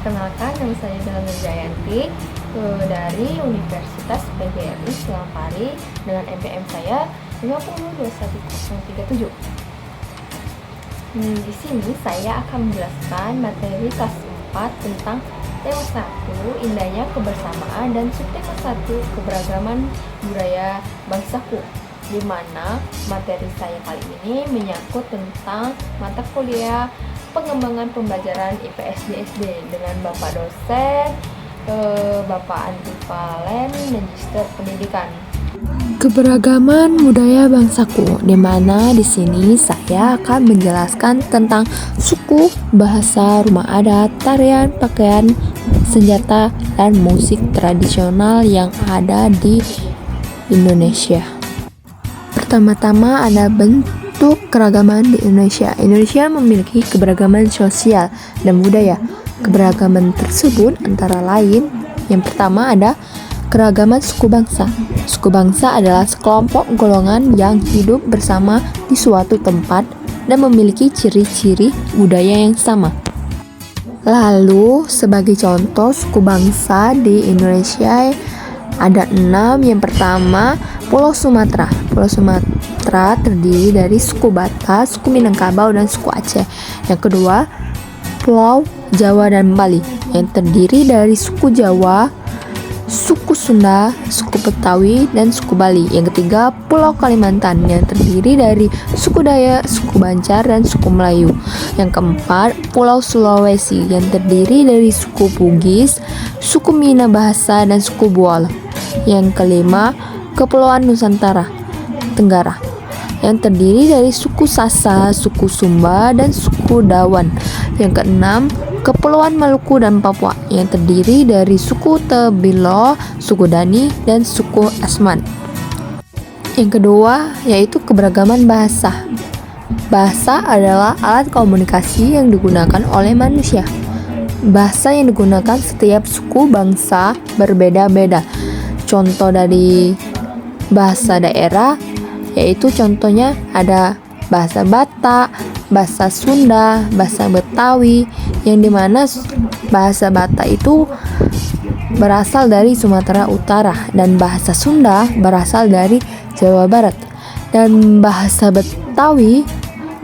Perkenalkan, nama saya Dela Nurjayanti dari Universitas PGRI Selampari dengan NPM saya 5021037. Di sini saya akan menjelaskan materi kelas 4 tentang tema 1, indahnya kebersamaan, dan subtema 1, keberagaman budaya bangsaku, di mana materi saya kali ini menyangkut tentang mata kuliah pengembangan pembelajaran IPS di SD dengan Bapak dosen Bapak Andri Valen, Magister Pendidikan. Keberagaman budaya bangsaku, di mana di sini saya akan menjelaskan tentang suku, bahasa, rumah adat, tarian, pakaian, senjata, dan musik tradisional yang ada di Indonesia. Pertama-tama ada bentuk keragaman di Indonesia. Indonesia memiliki keberagaman sosial dan budaya. Keberagaman tersebut antara lain, yang pertama ada keragaman suku bangsa. Suku bangsa adalah sekelompok golongan yang hidup bersama di suatu tempat dan memiliki ciri-ciri budaya yang sama. Lalu, sebagai contoh suku bangsa di Indonesia ada 6. Yang pertama, Pulau Sumatera. Pulau Sumatera terdiri dari suku Batak, suku Minangkabau, dan suku Aceh. Yang kedua, Pulau Jawa dan Bali yang terdiri dari suku Jawa, suku Sunda, suku Betawi, dan suku Bali. Yang ketiga, Pulau Kalimantan yang terdiri dari suku Dayak, suku Banjar, dan suku Melayu. Yang keempat, Pulau Sulawesi yang terdiri dari suku Bugis, suku Minahasa, dan suku Buala. Yang kelima, Kepulauan Nusantara Tenggara yang terdiri dari suku Sasak, suku Sumba, dan suku Dawan. Yang keenam, Kepulauan Maluku dan Papua yang terdiri dari suku Tebilo, suku Dani, dan suku Asmat. Yang kedua yaitu keberagaman bahasa. Bahasa adalah alat komunikasi yang digunakan oleh manusia. Bahasa yang digunakan setiap suku bangsa berbeda-beda. Contoh dari bahasa daerah yaitu contohnya ada bahasa Batak, bahasa Sunda, bahasa Betawi, yang dimana bahasa Batak itu berasal dari Sumatera Utara dan bahasa Sunda berasal dari Jawa Barat, dan bahasa Betawi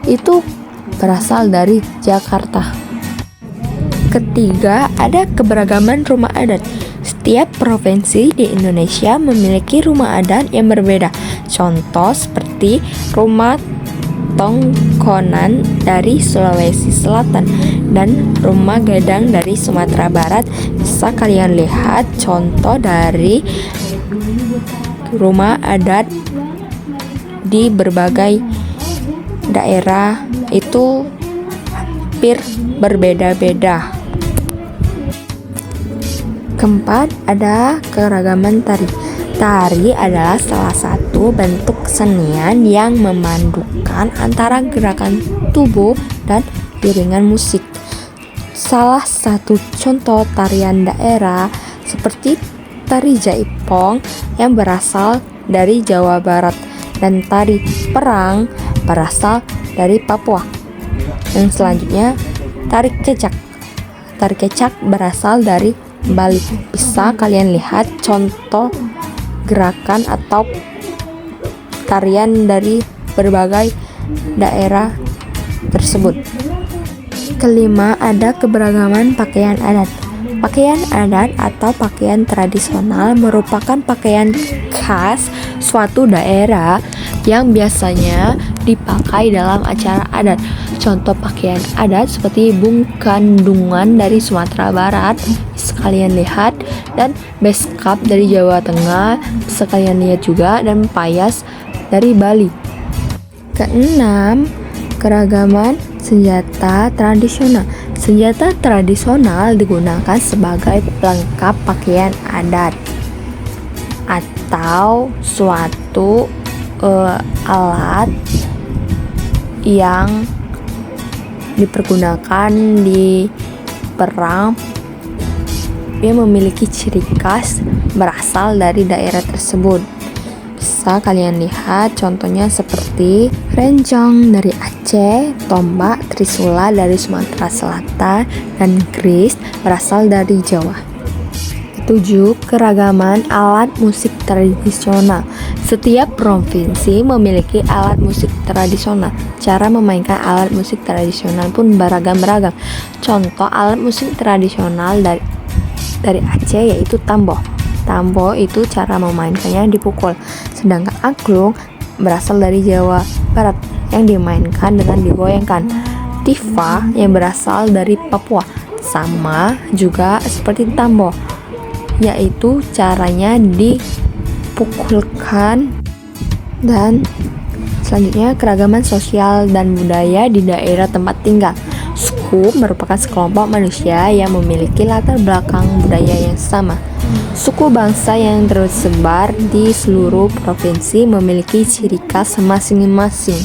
itu berasal dari Jakarta. Ketiga, ada keberagaman rumah adat. Setiap provinsi di Indonesia memiliki rumah adat yang berbeda. Contoh seperti rumah Tongkonan dari Sulawesi Selatan dan rumah Gadang dari Sumatera Barat. Bisa kalian lihat contoh dari rumah adat di berbagai daerah itu hampir berbeda-beda. Keempat, ada keragaman tari. Tari adalah salah satu bentuk kesenian yang memadukan antara gerakan tubuh dan iringan musik. Salah satu contoh tarian daerah seperti tari jaipong yang berasal dari Jawa Barat dan tari perang berasal dari Papua. Yang selanjutnya, tari kecak. Tari kecak berasal dari Bali. Bisa kalian lihat contoh gerakan atau tarian dari berbagai daerah tersebut. Kelima, ada keberagaman pakaian adat. Pakaian adat atau pakaian tradisional merupakan pakaian khas suatu daerah yang biasanya dipakai dalam acara adat. Contoh pakaian adat seperti bungkandungan dari Sumatera Barat, bisa kalian lihat, dan beskap dari Jawa Tengah, bisa kalian lihat juga, dan payas dari Bali. Keenam, keragaman senjata tradisional. Senjata tradisional digunakan sebagai pelengkap pakaian adat atau suatu alat yang dipergunakan di perang yang memiliki ciri khas berasal dari daerah tersebut. Bisa kalian lihat contohnya seperti rencong dari Aceh, Aceh, tombak, trisula dari Sumatera Selatan, dan keris berasal dari Jawa. 7. Keragaman alat musik tradisional. Setiap provinsi memiliki alat musik tradisional. Cara memainkan alat musik tradisional pun beragam-beragam. Contoh alat musik tradisional dari Aceh yaitu tamboh. Tamboh itu cara memainkannya dipukul. Sedangkan angklung berasal dari Jawa Barat yang dimainkan dengan digoyangkan. Tifa yang berasal dari Papua, sama juga seperti tamboh, yaitu caranya dipukulkan. Dan selanjutnya keragaman sosial dan budaya di daerah tempat tinggal. Suku merupakan sekelompok manusia yang memiliki latar belakang budaya yang sama. Suku bangsa yang tersebar di seluruh provinsi memiliki ciri khas masing-masing.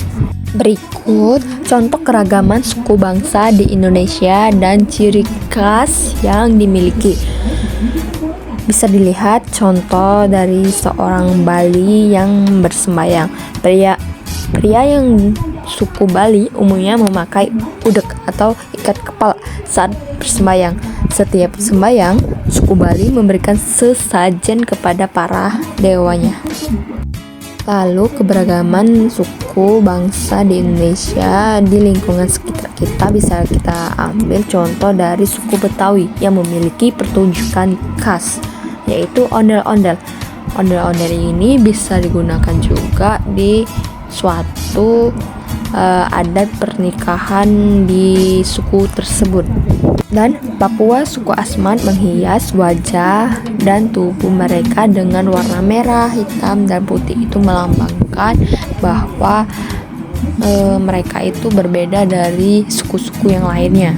Berikut contoh keragaman suku bangsa di Indonesia dan ciri khas yang dimiliki. Bisa dilihat contoh dari seorang Bali yang bersembayang. Pria yang suku Bali umumnya memakai udek atau ikat kepala saat bersembayang. Setiap sembayang, suku Bali memberikan sesajen kepada para dewanya. Lalu keberagaman suku bangsa di Indonesia di lingkungan sekitar kita bisa kita ambil contoh dari suku Betawi yang memiliki pertunjukan khas, yaitu ondel-ondel. Ondel-ondel ini bisa digunakan juga di suatu adat pernikahan di suku tersebut. Dan Papua suku Asmat menghias wajah dan tubuh mereka dengan warna merah, hitam, dan putih. Itu melambangkan bahwa mereka itu berbeda dari suku-suku yang lainnya.